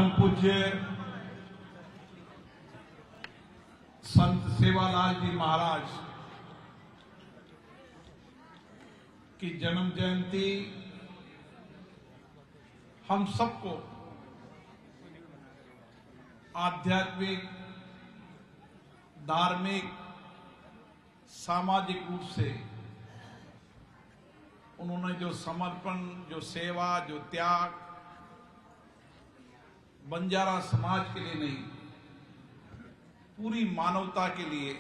परम पूज्य संत सेवालाल जी महाराज की जन्म जयंती हम सबको आध्यात्मिक, धार्मिक, सामाजिक रूप से उन्होंने जो समर्पण, जो सेवा, जो त्याग बंजारा समाज के लिए नहीं, पूरी मानवता के लिए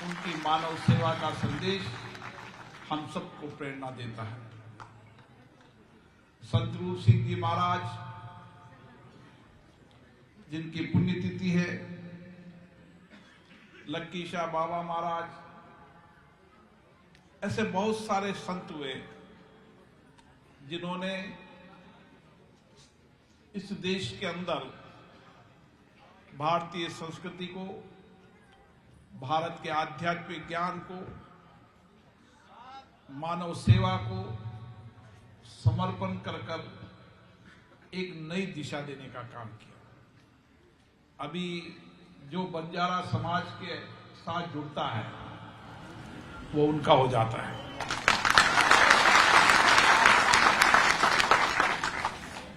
उनकी मानव सेवा का संदेश हम सबको प्रेरणा देता है। संत रूप सिंह जी महाराज जिनकी पुण्यतिथि है, लक्की शाह बाबा महाराज, ऐसे बहुत सारे संत हुए जिन्होंने इस देश के अंदर भारतीय संस्कृति को, भारत के आध्यात्मिक ज्ञान को, मानव सेवा को समर्पण कर एक नई दिशा देने का काम किया। अभी जो बंजारा समाज के साथ जुड़ता है वो उनका हो जाता है।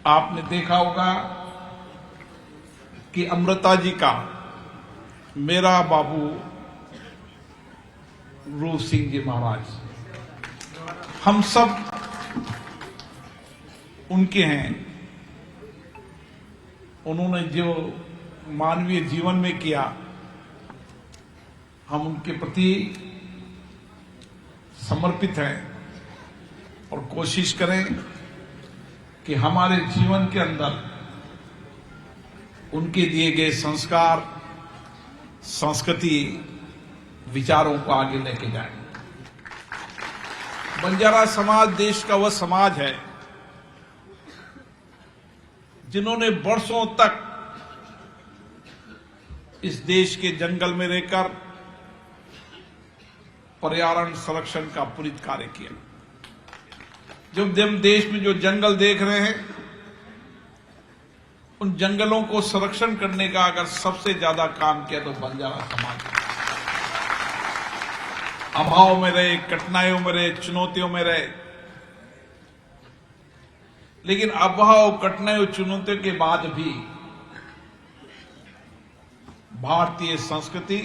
आपने देखा होगा कि अमृता जी का मेरा बाबू रूप सिंह जी महाराज, हम सब उनके हैं। उन्होंने जो मानवीय जीवन में किया, हम उनके प्रति समर्पित हैं और कोशिश करें कि हमारे जीवन के अंदर उनके दिए गए संस्कार, संस्कृति, विचारों को आगे लेके जाएं। बंजारा समाज देश का वह समाज है जिन्होंने वर्षों तक इस देश के जंगल में रहकर पर्यावरण संरक्षण का पूरी कार्य किया। जब हम देश में जो जंगल देख रहे हैं, उन जंगलों को संरक्षण करने का अगर सबसे ज्यादा काम किया तो बंजारा समाज ने। अभाव में रहे, कठिनाइयों में रहे, चुनौतियों में रहे, लेकिन अभाव, कठिनाइयों, चुनौतियों के बाद भी भारतीय संस्कृति,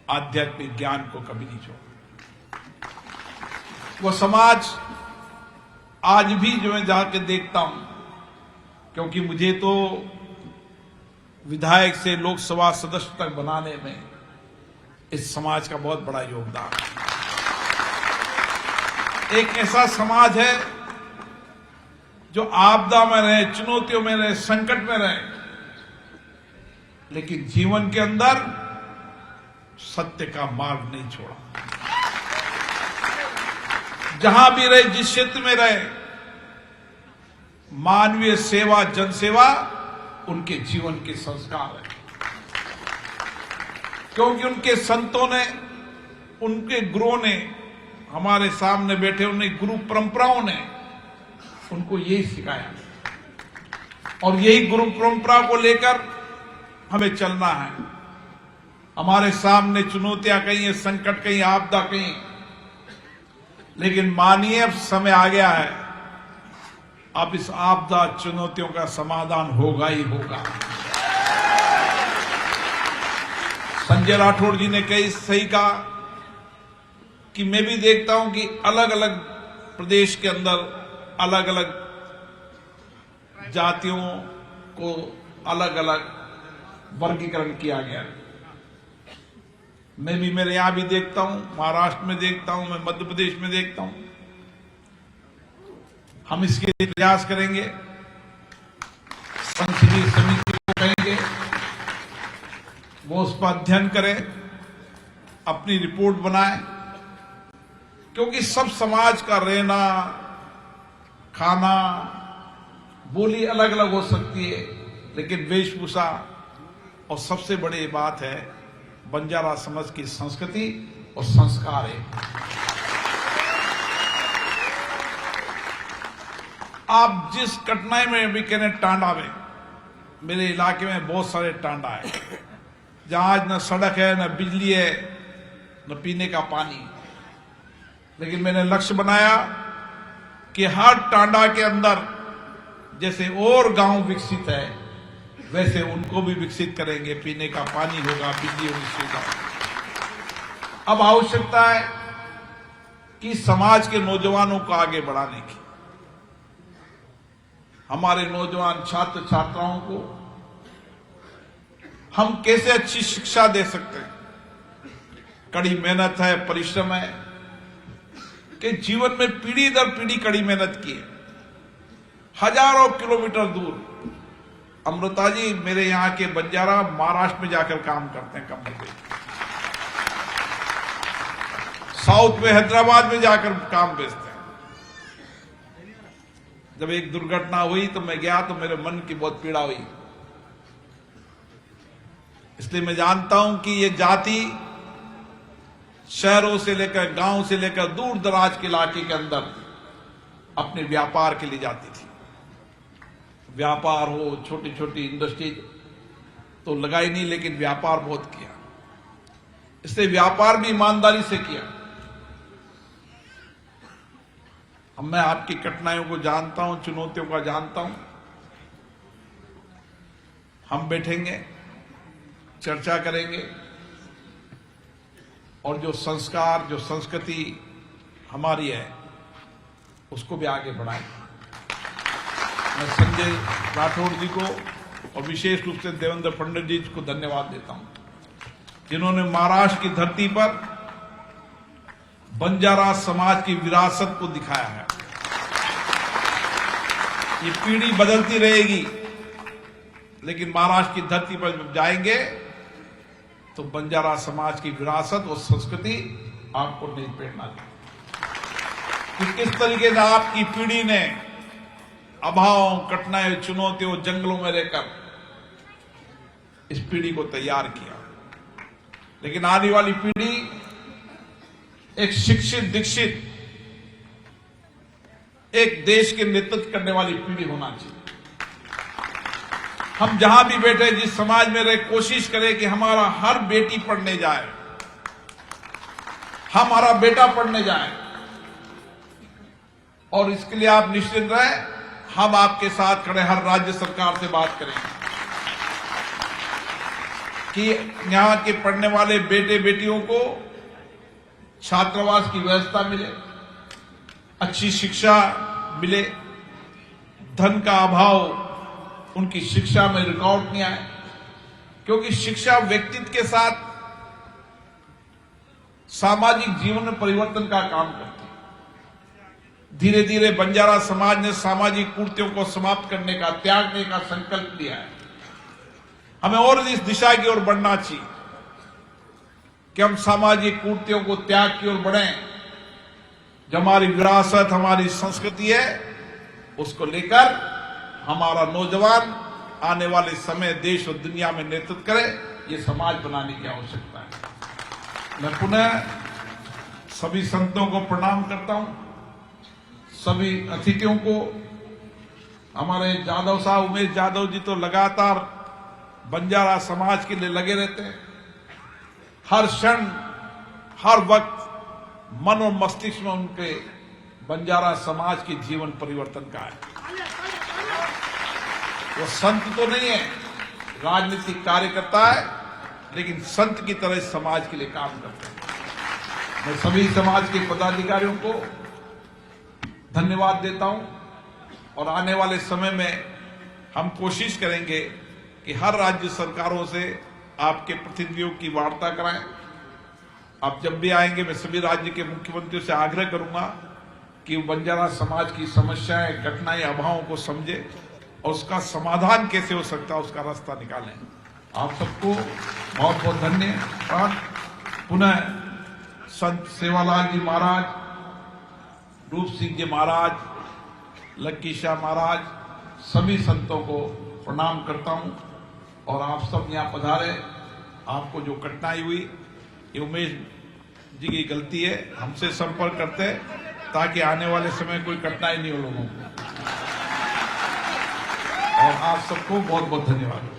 आध्यात्मिक ज्ञान को कभी नहीं छोड़ा। वो समाज आज भी जो मैं जाके देखता हूं, क्योंकि मुझे तो विधायक से लोकसभा सदस्य तक बनाने में इस समाज का बहुत बड़ा योगदान है। एक ऐसा समाज है जो आपदा में रहे, चुनौतियों में रहे, संकट में रहे, लेकिन जीवन के अंदर सत्य का मार्ग नहीं छोड़ा। जहां भी रहे, जिस क्षेत्र में रहे, मानवीय सेवा, जनसेवा उनके जीवन के संस्कार है। क्योंकि उनके संतों ने, उनके गुरुओं ने, हमारे सामने बैठे उन्हें गुरु परंपराओं ने उनको यही सिखाया और यही गुरु परंपरा को लेकर हमें चलना है। हमारे सामने चुनौतियां कहीं है, संकट कहीं, आपदा कहीं, लेकिन मानिए अब समय आ गया है, अब इस आपदा चुनौतियों का समाधान होगा ही होगा। संजय राठौड़ जी ने कई सही कहा कि मैं भी देखता हूं कि अलग अलग प्रदेश के अंदर अलग अलग जातियों को अलग अलग वर्गीकरण किया गया। मैं भी, मेरे यहां भी देखता हूं, महाराष्ट्र में देखता हूं, मैं मध्य प्रदेश में देखता हूं। हम इसके लिए प्रयास करेंगे, संसदीय समिति को कहेंगे वो उस पर अध्ययन करें, अपनी रिपोर्ट बनाए, क्योंकि सब समाज का रहना, खाना, बोली अलग अलग हो सकती है, लेकिन वेशभूषा और सबसे बड़ी बात है बंजारा समाज की संस्कृति और संस्कार है। आप जिस कठिनाई में भी कहने टांडा में, मेरे इलाके में बहुत सारे टांडा है जहां आज न सड़क है, न बिजली है, न पीने का पानी। लेकिन मैंने लक्ष्य बनाया कि हर टांडा के अंदर जैसे और गांव विकसित है वैसे उनको भी विकसित करेंगे। पीने का पानी होगा, बिजली होगी, सुविधा। अब आवश्यकता है कि समाज के नौजवानों को आगे बढ़ाने की, हमारे नौजवान छात्र छात्राओं को हम कैसे अच्छी शिक्षा दे सकते हैं। कड़ी मेहनत है, परिश्रम है कि जीवन में पीढ़ी दर पीढ़ी कड़ी मेहनत की है। हजारों किलोमीटर दूर अमृता जी मेरे यहां के बंजारा महाराष्ट्र में जाकर काम करते हैं कंपनी पे, साउथ में हैदराबाद में जाकर काम बेचते हैं। जब एक दुर्घटना हुई तो मैं गया तो मेरे मन की बहुत पीड़ा हुई, इसलिए मैं जानता हूं कि ये जाति शहरों से लेकर, गांव से लेकर दूर दराज के इलाके के अंदर अपने व्यापार के लिए जाती थी। व्यापार हो, छोटी छोटी इंडस्ट्री तो लगाई नहीं, लेकिन व्यापार बहुत किया। इसलिए व्यापार भी ईमानदारी से किया। अब मैं आपकी कठिनाइयों को जानता हूं, चुनौतियों को जानता हूं। हम बैठेंगे, चर्चा करेंगे और जो संस्कार, जो संस्कृति हमारी है उसको भी आगे बढ़ाएंगे। मैं संजय राठौड़ जी को और विशेष रूप से देवेंद्र फडणवीस जी को धन्यवाद देता हूं, जिन्होंने महाराष्ट्र की धरती पर बंजारा समाज की विरासत को दिखाया है। ये पीढ़ी बदलती रहेगी, लेकिन महाराष्ट्र की धरती पर जब जाएंगे तो बंजारा समाज की विरासत और संस्कृति आपको नहीं प्रेरणा देगी कि किस तरीके से आपकी पीढ़ी ने अभावों, कठिनाइयों, चुनौतियों, जंगलों में रहकर इस पीढ़ी को तैयार किया। लेकिन आने वाली पीढ़ी एक शिक्षित, दीक्षित, एक देश के नेतृत्व करने वाली पीढ़ी होना चाहिए। हम जहां भी बैठे, जिस समाज में रहे, कोशिश करें कि हमारा हर बेटी पढ़ने जाए, हमारा बेटा पढ़ने जाए। और इसके लिए आप निश्चित रहें, हम आपके साथ खड़े, हर राज्य सरकार से बात करेंगे कि यहां के पढ़ने वाले बेटे बेटियों को छात्रावास की व्यवस्था मिले, अच्छी शिक्षा मिले, धन का अभाव उनकी शिक्षा में रिकॉर्ड नहीं आए, क्योंकि शिक्षा व्यक्तित्व के साथ सामाजिक जीवन में परिवर्तन का काम करती है। धीरे धीरे बंजारा समाज ने सामाजिक कुरीतियों को समाप्त करने का, त्यागने का संकल्प लिया है। हमें और इस दिशा की ओर बढ़ना चाहिए कि हम सामाजिक कुरीतियों को त्याग की ओर बढ़ें। जो हमारी विरासत, हमारी संस्कृति है, उसको लेकर हमारा नौजवान आने वाले समय देश और दुनिया में नेतृत्व करे। ये समाज बनाने की आवश्यकता है। मैं पुनः सभी संतों को प्रणाम करता हूं, सभी अतिथियों को। हमारे जादव साहब, उमेश यादव जी तो लगातार बंजारा समाज के लिए लगे रहते हैं। हर क्षण, हर वक्त मन और मस्तिष्क में उनके बंजारा समाज के जीवन परिवर्तन का है। वो संत तो नहीं है, राजनीतिक कार्यकर्ता है, लेकिन संत की तरह समाज के लिए काम करते हैं। मैं सभी समाज के पदाधिकारियों को धन्यवाद देता हूं और आने वाले समय में हम कोशिश करेंगे कि हर राज्य सरकारों से आपके प्रतिनिधियों की वार्ता कराएं। आप जब भी आएंगे, मैं सभी राज्य के मुख्यमंत्रियों से आग्रह करूंगा कि बंजारा समाज की समस्याएं, कठिनाई, अभावों को समझे और उसका समाधान कैसे हो सकता है उसका रास्ता निकालें। आप सबको बहुत बहुत धन्यवाद। पुनः संत सेवालाल जी महाराज, रूप सिंह जी महाराज, लक्की शाह महाराज, सभी संतों को प्रणाम करता हूं। और आप सब यहां पधारे। आपको जो कठिनाई हुई, ये उमेश जी की गलती है, हमसे संपर्क करते ताकि आने वाले समय कोई कठिनाई नहीं हो लोगों को। आप सबको बहुत बहुत धन्यवाद।